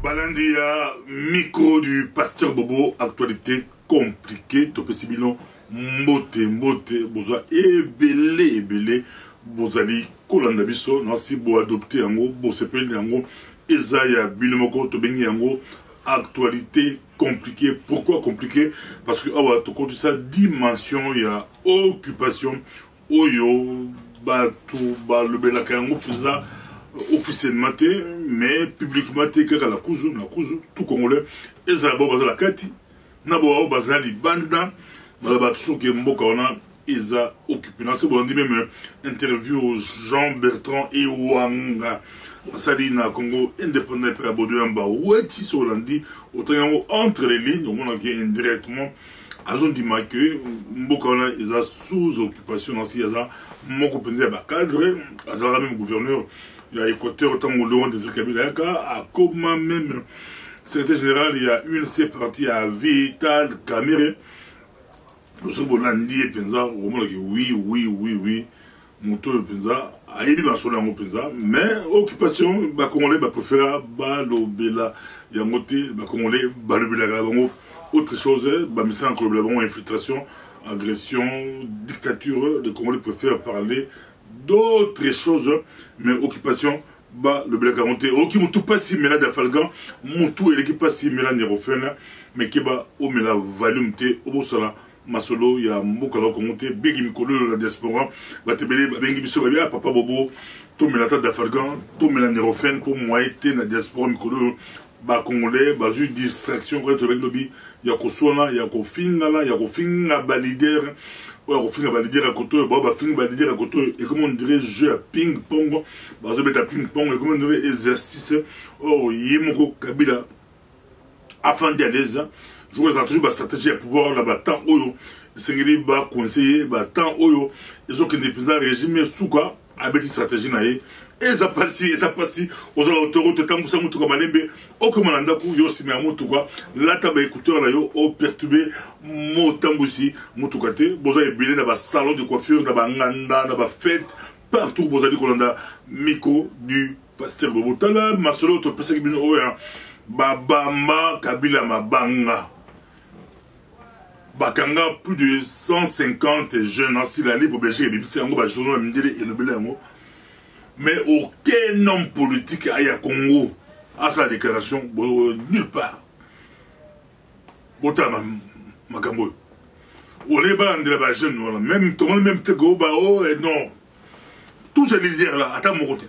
Balandia, micro du pasteur Bobo, actualité compliquée, topesi bilon, mbote, boza ebele, bozali kolanda biso, nasi bo adopté yango, bo sepeli yango, ezaya binomoko tobengi yango, actualité compliquée. Pourquoi compliquée? Parce que awa tokoti sa dimension ya occupation, oyo batu balobelaka yango pisa officiellement, mais publiquement, la cousu, tout congolais, et ça va la kati, nabo bazali banda, malaba toujours que mboka ona, isa occupé. Dans ce bon dit même interview Jean Bertrand et Wanga, sali na Congo indépendant pour aborder un bas, oueti sur l'andi, autant entre les lignes, on a indirectement. Azon dit que mboka ona isa sous occupation dans si asa moko penser ba cadre, azala même gouverneur. Il y a Équateur, autant que Laurent Désir Kabila, à comment même, secrétaire général, il y a une C partie à Vital Caméré. Nous sommes au lundi et Penza, au moment où oui, Moto Penza, à Ebi Bansola Penza, mais occupation, Congolais, préféré, Balobela, Yamote, Congolais, Balobela, autre chose, Mission en club, infiltration, agression, dictature, les Congolais préfèrent parler d'autres choses, mais occupation, le blé garanté, qui m'a tout pas si méla d'Afalgan, mon tout et l'équipe pas si méla nérofène, mais qui va au méla volume T, au Bossala, Masolo, il y a Mokalo Komonté, Begi Mikolo, la diaspora, Batebele, Bengi Bisso, Papa Bobo, tout méla d'Afalgan, tout méla nérofène, pour moi, été la diaspora Mikolo, Congolais, basu distraction, avec le lobby, il y a Koswana, il y a Kofingala, il y a Kofinga Balider. Ouais, on finit à valider à côté, on finit à valider à côté, et comment on dirait jeu à ping-pong, on se met à ping-pong, et comment on dirait exercice, oh, Yemoko Kabila, afin d'y aller, je vois ça toujours, stratégie à pouvoir, là-bas, tant oyo, Sengeli, conseiller, tant oyo, ils ont qu'un épisode régime, souka, avec une stratégie, naïe, et ça passe, aux autoroutes, tant que ça, moutou comme alembe, au commandant, yo, si mais à moutou quoi, là, t'as écouteur, là, yo, au perturbé, motamboussi, moutou kate, boza ebélé, dans le salon de coiffure, dans le nganda, dans la fête, partout, boza di kolanda, miko, du pasteur Bobo, tala, masolo, to pesa kibino, oya, babamba, kabila, mabanga. Bakanga, plus de 150 jeunes, ainsi, l'année, pour Belgique, et c'est un gros, journal, et le belé, mais aucun homme politique à Congo a sa déclaration, nulle part. Botama Makambo. On est pas dans la jeune, même tout le monde, même Tego, non. Tous ces leaders là, attends mon côté.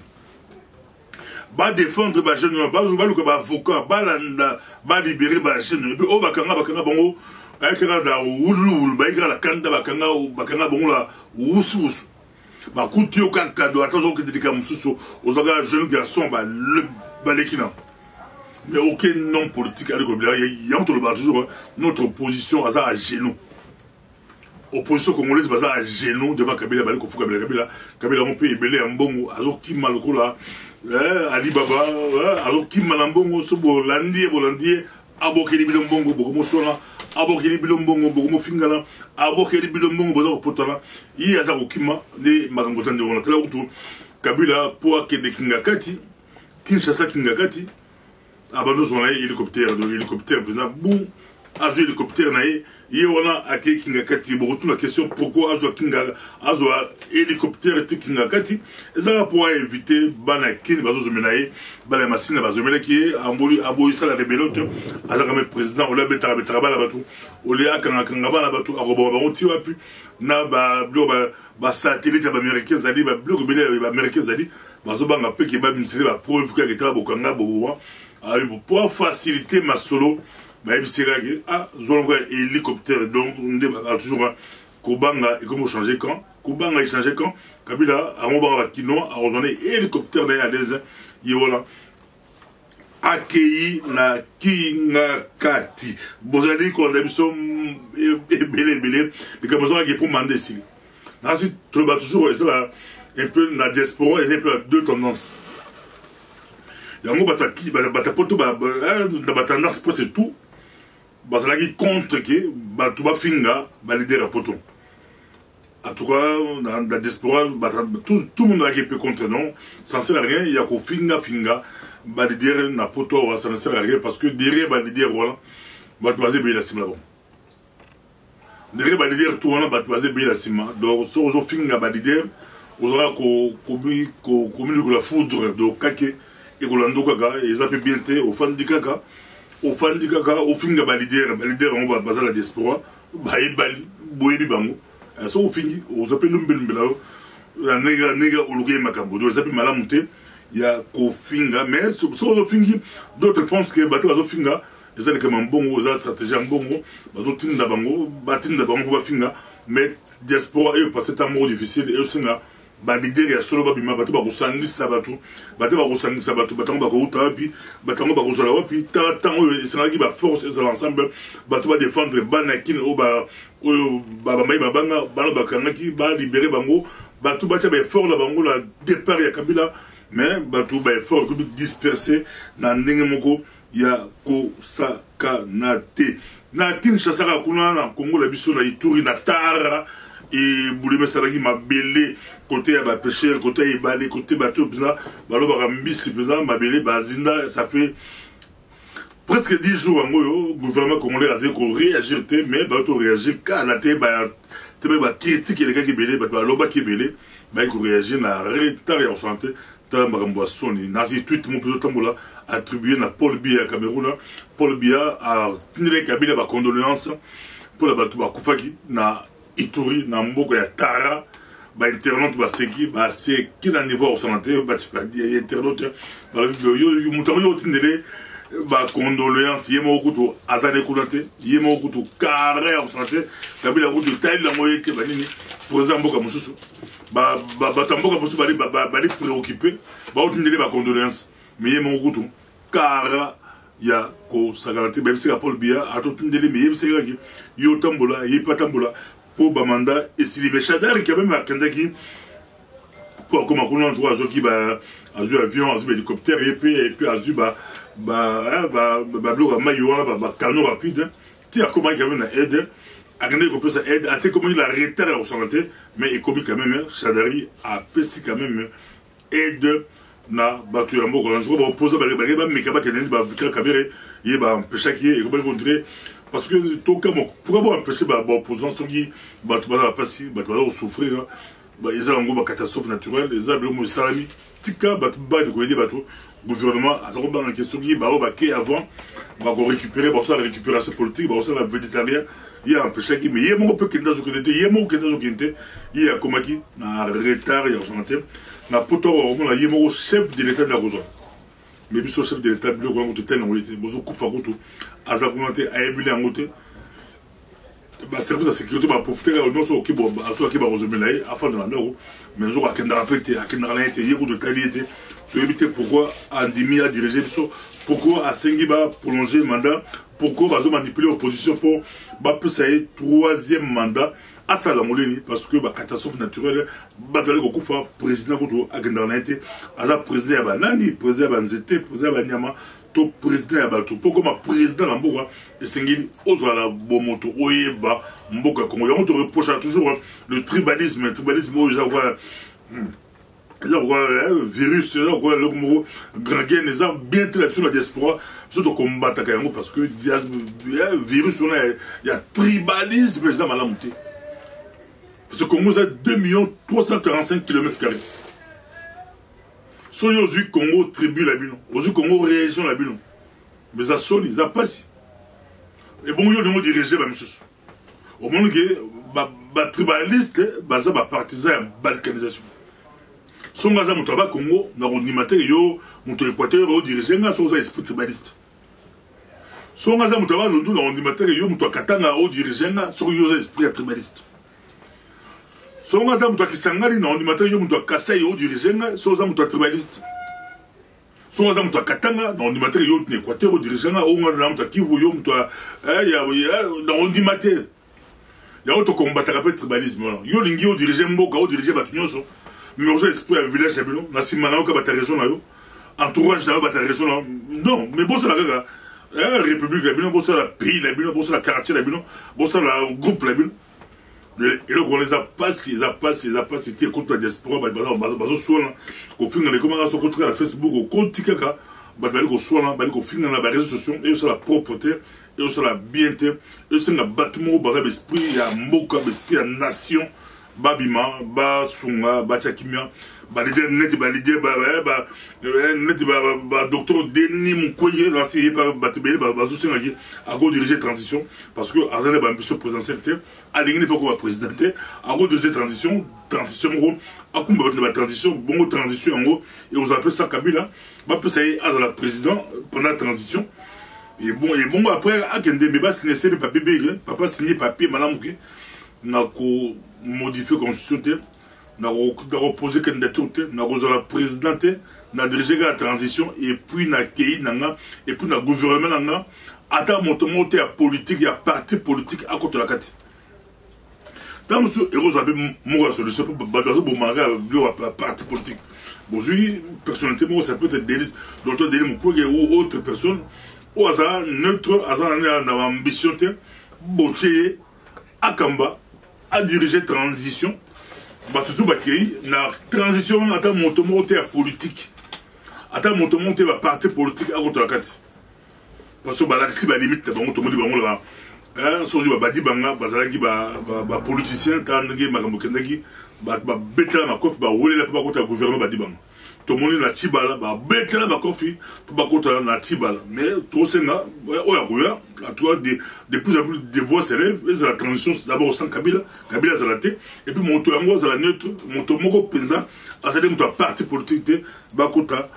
Va défendre la jeune, va avocat, va libérer la jeune, et puis, oh, Bakanga, bongo, Bakanga, Oulou, Bakanga, Bakanga, bongo, là, Oussou. Bah, coûte yo cadeau, attention que des gamoussous, aux jeunes garçons, le balekina. Mais aucun nom politique à l'école, il y a toujours notre opposition à genoux. Opposition congolaise, à genoux devant Kabila, Kabila, on peut ébeler un bon, alors qui malco là, Ali Baba, alors qui malambongo, sobo, landier, abokeli bilongo, bogomosona, abokeli bilongo, bogomofingala, abokeli bilongo, bogopotala, yi aza okima, ne makambotan de onatela utu, Kabila, poa ke de Kingakati, Kinshasa Kingakati, abando zona hélicoptère, président, bon, azo hélicoptère nae, yi wana ake Kingakati, bogotu la question pourquoi azo hélicoptère te Kingakati, ezala pour éviter bana kin bazo zomenae, bana masina bazo mena qui amboli aboyi sala rebellion, azaka me président ola betara bala batu, olia kanga bala batu aroba ba oti wapi na ba satellite ba américain zali ba bloc belé ba américain zali bazo banga pe ki ba misiri ba preuve que etala bokanga bobo pour faciliter ma solo. Mais c'est vrai que zolonga hélicoptère donc on débat toujours Kobanga et comment changer quand Kobanga il changeait quand Kabila a mon kino a rejoindre hélicoptère derrière les yola accueilli na Kingakati bozali ko d'habitude belé les gamozons qui pour demander si là c'est toujours c'est là un peu la diaspora et un peu deux tendances yango bataki batapoto tendance presque tout bazalaki contre que batuba finga valider la poto. En tout cas, dans la diaspora, tout le monde a été contre non. Ça ne sert à rien, il y a qu'au finga, leader na poto ça ne sert à rien parce que derrière leader voilà va baser bien la sim là bon derrière leader tout on va baser bien la sim donc so zo finga leader ozala ko la foudre de kake et ko lando kaka et ça peut bien te ofandi kaka ofinga leader on va baser la diaspora ba ebali boyebi bango so ofingi ozape lumbela la nega oluge makambo do zape malamu te ya kofinga mais so ofingi d'autres pensent que bato bazofinga ezali kama mbongo za stratégie mbongo bazotinda bango bafinga mais diaspora et passer un moment difficile et osinga leader ya solo babima bato bakosangisa bato batango bakouta wapi batango bakozala wapi tango esengaki baforce ezala ensemble bato badéfendre bana kini oyo bamai babanga bana bakangaki balibere bango bato batya baeffort na bango la départ ya Kabila mais bato baeffort ekomi dispersé na ndenge moko ya kosakana te na Kinshasa kaka kuna na Congo la biso na Ituri na Tara et bouleme salaki mabele côté ya pêcheur côté ya balé côté bateau pesa balobaka mbisi pesa mabele bazinda ça fait presque 10 jours en goyo gouvernement congolais a dit qu'on réagir mais bato réagir ka la te ba critique les gars qui belé ba loba qui belé ba ko réagir na retard ya santé tala makambo soni na si tweet mon plutôt tambola attribué na Paul Biya Cameroun Paul Biya a tenir Kabila ba condoléances pour la bato ba kufaki na Ituri na mboko ya Tara ba internaute ba seki ba c'est qui na niveau au santé ba tu pas dire internaute dans la vidéo yo mutamo yo tindele ba condoléances yemo okuto azane kulate yemo okuto carré au santé Kabila okuto taille la moyete ba nini président mboka mususu ba tamboka mususu ba li préoccupé ba otindele ba condoléances mais yemo okuto carré ya ko sagalati ba bisika Paul Biya atotindele mais yebisika ki yo tambola yipatambola pour Bamanda et si les Chadar qui a même Kendaki pour comme on joue à Zoki azu avion azu hélicoptère et puis azu bloc maillot canon rapide tu as comment il y avait une aide à gagner qu'on peut ça aide à te comment il a retard au santé mais il commis quand même Chadari a pesé quand même aide na batu ya mboko on joue ba opposer ba mais kaba keneni ba Vital Kamerhe il ba empêcher qui et comment montrer parce que tout cas pour avoir empêché l'opposition ceux qui battent passer battent souffrir ils ont une catastrophe naturelle ils ont un salami tika battent de quoi des bateaux gouvernement a zéro banque question qui avant va récupérer la récupération politique la végétarien il y a empêché qui mais il y a mon peu qui dans ce côté il y a mon qui dans ce côté il y a comme qui na retard il y a santé na poto on a yemo chef de l'état de la Rosa mais biso chef de l'état de ko ngoto tel ngoité bozo coupa koto azakonate ayebile ngoté ba service de sécurité ba profiter non so ki bo aso ki ba rozomelaye afin de mandako mais zo akenda rapete akenda la été yeko de qualité to éviter pourquoi Andimi a dirigé biso pourquoi Asengi ba prolonger mandat pourquoi bazo manipuler opposition pour ba peut-être troisième mandat à Salamolini parce que la catastrophe naturelle batale ko kufa président ko agenda na été aza président ya banani président ya banzete président ya banyama to président ya bato pourquoi président na mboka esengeli ozala bomoto oyeba mboka Congo ya on te reproche toujours le tribalisme oza quoi virus quoi le mot grangen les a bien très sur la diaspora surtout combattre yango parce que virus on il y a tribalisme ça malamu te. Ce Congo a 2 345 km². So yo zu Congo tribu la bino, ozu Congo région la bino. Mais ça soli, ça passe. Et bon yo de diriger ba misusu. Au monde que ba tribaliste, ba za ba partisan balkanisation. So ngaza muto ba Congo na animateur yo muto Équateur o diriger nga so za esprit tribaliste. So ngaza muto ba ndu na animateur yo muto Katanga o diriger nga so yo za esprit tribaliste. So on a un Kisangari na animateur yo mtu Kasai au dirigeant so za mtu tribaliste so on a un Katanga na animateur yo na Équateur au dirigeant au on a mtu Kivu yo mtu ya na animateur ya auto combattre avec tribalisme yo lingi au dirigeant mboka au diriger batu nyonso mais on esprit à village ya bino na simana o ka bata région na yo entourage na bata région non mais bon ça la gaga république la bino bon ça la pays la bino bon ça la quartier la bino bon ça la groupe la bino. Et donc on les a passés, c'était contre la diaspora, bazo soin, qu'on finit les commentaires sur contre la Facebook, au compte kaka, bali ko soin bali ko finir na réseaux sociaux et sur la propreté et sur la bienté et sur la bâtiment ba esprit ya mboka esprit ya nation babima ba sunga ba chakimia ba leader net ba leader ba docteur Denis Mukwege la série ba tebele ba soutien qui a go diriger transition parce que azana ba ambition présidentielle aligné pour ko présidente a go diriger transition gros akumba ba transition bongo transition en gros et on appelle ça Kabila ba peut ça azala président pendant la transition et bon après akende mais ba signer papier papa signer papier madame que na ko modifier constitution na reposer candidature na la présidente na diriger la transition et puis na kei nanga et puis na gouvernement nanga ata motomote ya politique ya parti politique à côté la kati dans monsieur héros avait moi solution pour badozo pour manger le parti politique aujourd'hui personnalité moi ça peut être docteur Denis Mukwege ou autre personne au hasard neutre hasard na ambition te botier akamba à diriger transition batutu bakei na transition ata motomote ya politique ata motomote ba parti politique à côté la kati parce que balakisi ba limite bango tomoni bango la soji ba badi banga bazalaki ba politicien tangi makambo kendaki ba betela makofi ba wolela pa côté gouvernement badi banga tomoni na tibala ba betela makofi pa côté na tibala mais to senga oya goya à toi de plus en plus de voix s'élèvent et la transition c'est d'abord sans Kabila zalate et puis monto yango za la neutre monto moko penza azali moto parti politique ba kota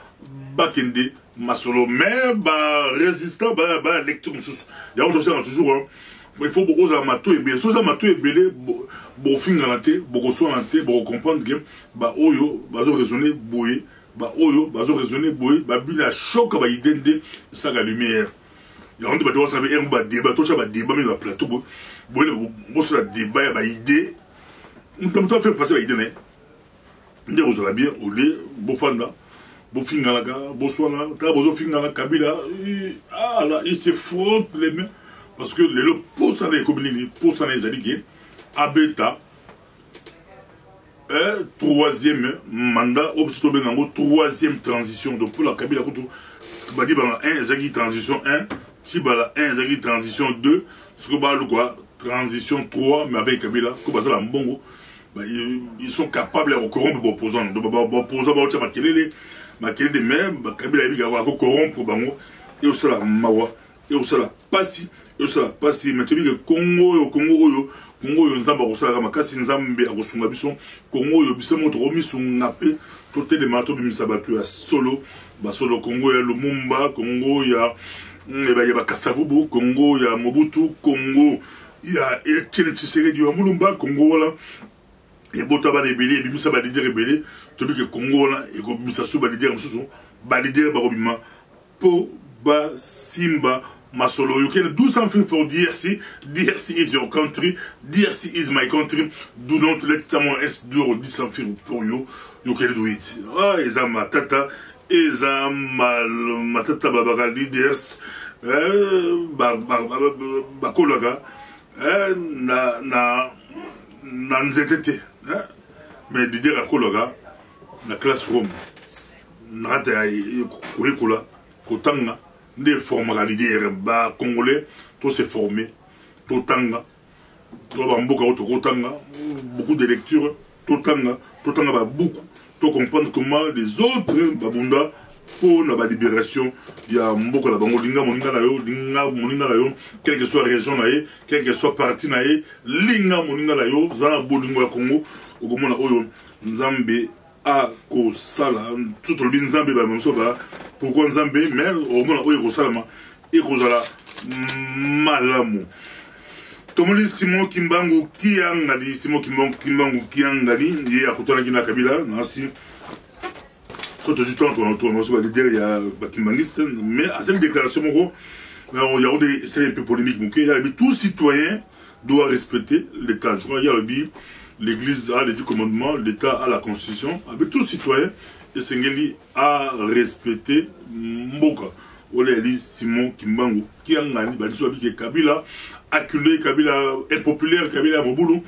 bakende masolo mais ba résistant ba lecture il y a toujours il faut beaucoup de mato et bien ça mato et belé bo finga te bo so na te bo comprendre que ba oyo bazo raisonner boye ba oyo bazo raisonner boye ba bina choc ba idende ça la lumière il y a un débat ça veut un débat tout ça ba débat mais ba plateau bo sur la débat ba idée on peut faire passer la idée mais ndé vous la bien au lait bo fanda bo finga la ga bo so na ta bo finga la Kabila ah là il se frotte les mains parce que le poste avec community poste les alliés abeta troisième mandat obstacle benango troisième transition donc pour la Kabila kutu badi bana 1 zaki transition 1 tibala 1 zaki transition 2 ce que ba quoi transition 3 mais avec Kabila ko bazala mbongo ils sont capables de corrompre les opposants donc opposants ba ocha makelele de même Kabila ibiga ko corrompre bango et au sala mawa et au sala pasi et cela passe maintenant que Congo nzamba kosala makasi nzambe akosunga biso Congo yo bisemo to misunga pe to telemato bimisa batu ya solo basolo Congo ya Lumumba Congo ya ba Kasavubu Congo ya Mobutu Congo ya Etienne Tshisekedi ya Mulumba Congo wala et bota ba rebelle bimisa ba leader rebelle to bi que Congo wala e ko bimisa su ba leader mususu ba leader ba robima po ba simba Masolo, you can do something for DRC. DRC is your country. DRC is my country. Do not let someone else do something for you. You can do it. Ah, eza matata, eza matata babaka leaders, bakolaga, na nzetete, mais leader akolaga, na classroom, nata kuhikula, kotanga. Des formes leader ba congolais tout s'est formé tout tanga tout bamboka auto tanga beaucoup de lectures tout tanga ba beaucoup tout comprendre comment les autres babunda pour la libération il y a mboka la bango linga moninga na yo quelle que soit région na ye quelle que soit parti na ye linga moninga na yo za bolingo ya Congo okomona oyo nzambe a ko sala tout le nzambe ba même ça pourquoi nzambe mais au moins oyo ko salama et ko zala malamu tomoli Simon Kimbangu kiangali ye akutana kina Kabila nasi surtout du temps on va leader ya bakimbaniste mais à cette déclaration moko il y a des c'est un peu polémique mais il y a tout citoyen doit respecter l'État. Je crois qu'il y a le dit l'Église a les 10 commandements, l'État a la Constitution, avec tout citoyen, et Sengeli a respecté Mboka. Olé Simon Kimbangu, qui a gagné, Kabila, acculé, Kabila impopulaire, Kabila Moboulou,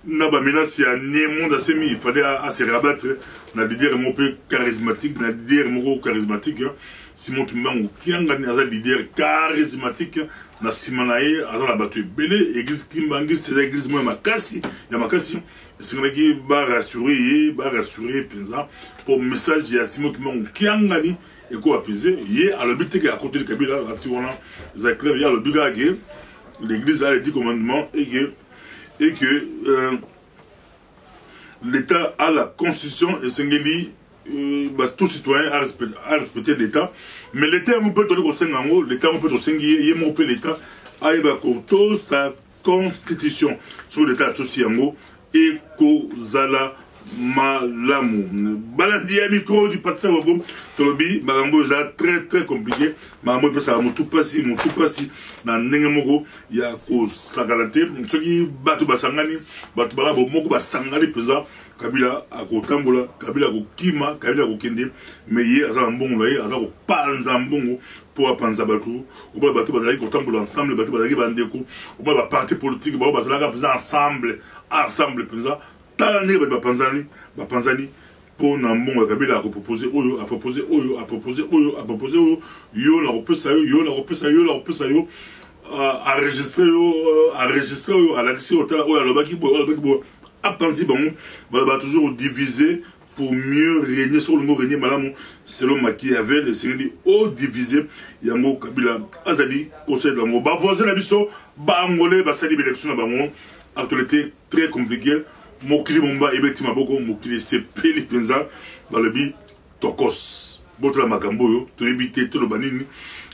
na ba menace ya né monde asemi il fallait à se rabattre na leader mo peu charismatique na leader mo charismatique Simon Kimbangu kianga ni aza leader charismatique na simanaye aza la batu belé église Kimbangu c'est église mo makasi ya makasi c'est qui va rassurer penza pour message ya Simon Kimbangu kianga ni et quoi apaiser yé à l'objectif à côté de Kabila là si on a ça clair il y a le biga que l'église a les 10 commandements et que l'État a la constitution et Sengeli tout citoyen a respecté l'État mais l'État on peut donner au Sengango l'État on peut au Sengi on peut l'État a évacué sa constitution sur l'État tout siango et Kozala malamu baladi à micro du pasteur Bobo tolobi magambo za très compliqué magambo pesa mutu pasi na ndenge moko ya ko sagalate soki batu basangani batu bala moko basangani pesa Kabila akotambola Kabila akokima Kabila akokende mais ye azala mbongo ye azala ko panza mbongo pour panza batu oba batu bazali kotambola ensemble batu bazali bandeko oba ba parti politique ba bazala ka ensemble pesa tala ndenge bapanzani pour na mbongo Kabila a proposé oyo yo la repesa yo enregistrer yo à l'accès au tala oyo alobaki bo apanzi bango ba toujours diviser pour mieux régner sur le mot régner malamu selon Machiavel c'est dit au diviser yango Kabila azali conseil de bango ba voisin na biso ba angolais ba sali élection na bango actualité très compliquée mokili momba ebeti maboko mokili sepeli penza balobi tokos botra makambo yo to ebité to banini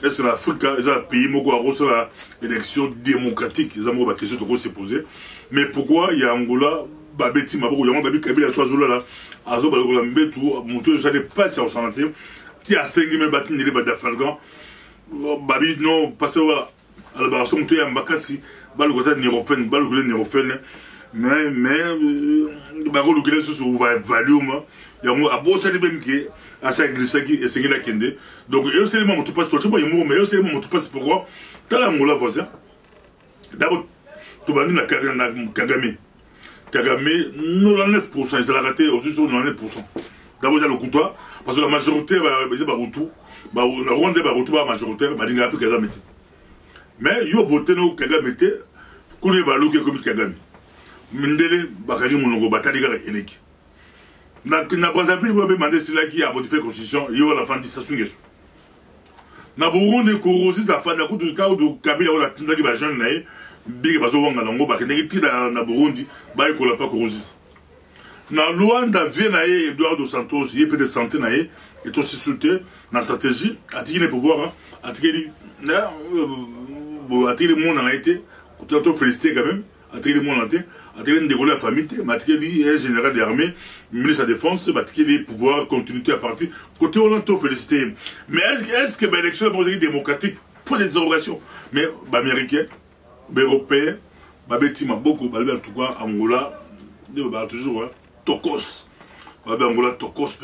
est l'Afrique est un pays moko a reçu la élection démocratique ils ont ba question to se poser mais pourquoi il y a Angola ba beti maboko yango babi Kabila swazula là azo ba la mbetu moto ça n'est pas ça santé qui a 5000 batini les badafalgan babi non parce que ala ba so moto ya mbakasi ba le côté nirofène ba le nirofène mais bako lukile sur volume yango abosa libem ki asa glissa ki esengela kende donc eux c'est les moments tout passe tout bon mais eux c'est les moments tout passe pourquoi tala ngola voisin d'abord tout bandi na Kagame 99% ils ont raté aussi sur 99% d'abord il y a le couteau parce que la majorité ba Hutu ba la Rwanda ba Hutu ba majoritaire ba dinga pe Kagame mais yo voté no Kagame te kuli ba luke comme Kagame Mindele bakari monongo batali kaka eleki na Brazzaville vous avez demandé cela qui a modifié la constitution il y a la fin de sa sungeso na Burundi korosi sa fa na kutu ka du Kabila wala tindaki ba jeune na big bazo wanga nango bakendeki tila na Burundi ba ikola pa korosi na Luanda vient na Eduardo dos Santos il peut de santé na et aussi soutenu na stratégie atiki les pouvoirs atiki na atiki le monde en a été autant féliciter quand même atiki le monde en été attirer dérouler la famille, attirer un général de l'armée, ministre de la défense, attirer les pouvoirs, continuité à partir. Côté on l'entend féliciter. Mais est-ce que l'élection est démocratique? Pour des interrogations. Mais les Américains, les Européens, les Tima beaucoup, en tout cas, Angola, toujours, Tokos. Angola, Tokos,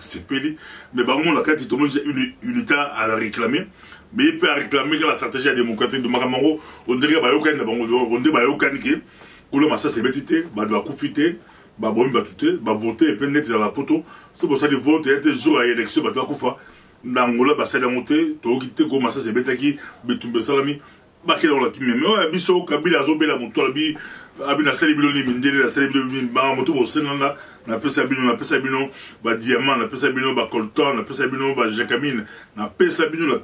c'est peli. Mais on la carte, tout le monde a une unité à réclamer. Mais il peut réclamer que la stratégie démocratique de Makamango, on dirait que Koula massa c'est bêtité, bah doit confiter, bah bon batute, bah voter et puis net dans la poto. C'est pour ça que vote et des jours à élection bah doit koufa. N'angola bah ça monter, to quitter comme massa c'est bêtaki, betumbe salami, bah quel on l'a qui mais ouais biso Kabila azobé la moto bi, abina salibilo ni mindele la salibilo ni bah moto au senanga, na pesa bino, bah diamant, na pesa bino bah coltan, na pesa bino bah jacamine, na pesa bino,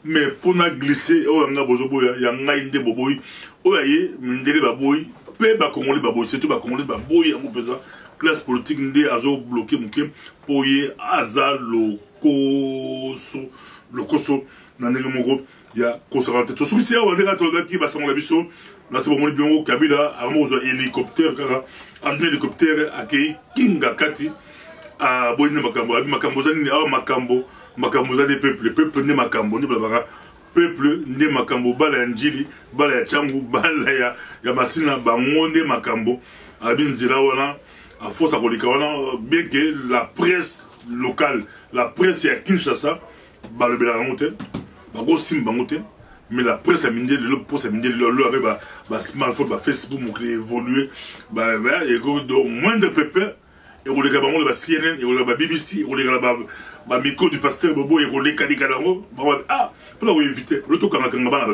mais pour na glisser, oh yanga bozoboya, yanga inde boboy. Oyaye, mindele baboy, pe ba kongoli baboy, c'est tout ba kongoli baboy en pesa classe politique ndé azo bloqué mouké pour y aza lokoso na ndenge moko ya conservateur. To souci on ndeka to gaki ba sango la biso, na c'est bon bien Kabila amo zo hélicoptère kaka, un hélicoptère akei kinga kati a boyne makambo zani a makambo zani peuple ne makambo ni blabara. Peuple ne makambo bala ya njili bala ya changu bala ya masina bangonde makambo abinzira wana a force à kolika wana bien que la presse locale la presse ya Kinshasa balobela ngote bago sim bangote mais la presse a mindé le presse a mindé le avec ba smartphone ba Facebook mon évoluer et donc moindre pépé et on les gars le CNN et on les BBC et on les gars ba micro du pasteur Bobo et on les kadikalamo ah pour leur éviter le tout kanga ba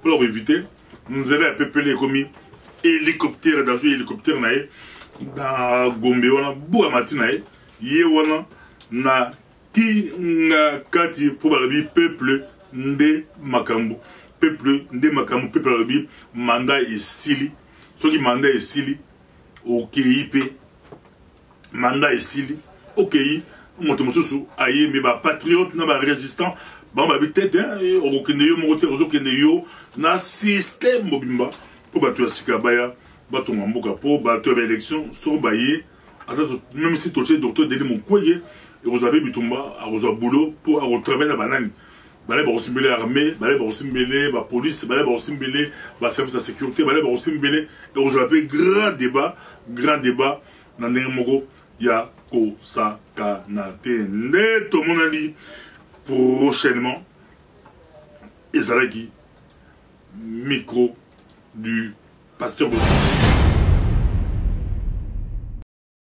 pour leur éviter nous avons pépé commis hélicoptère dans un hélicoptère naé dans Gombe on a boa matina yé wana na ki nga kati pour le peuple nde makambo peuple alabi mandat esili soki mandat esili OKIP mandat esili OKI moto mosusu aye me ba patriote na ba résistant ba ba bitete okende yo mokote ozokende yo na système mobimba po ba to sika baya ba to mboka po ba to élection so baye attends même si toche docteur Denis Mukwege et vous avez bitumba a vous boulot pour à travailler na banani balai ba osimbele armée balai ba osimbele ba police balai ba osimbele ba service de sécurité balai ba osimbele et vous avez grand débat na ndenge moko ya ko sakana te nde to monali prochainement ezalaki micro du pasteur Bobo.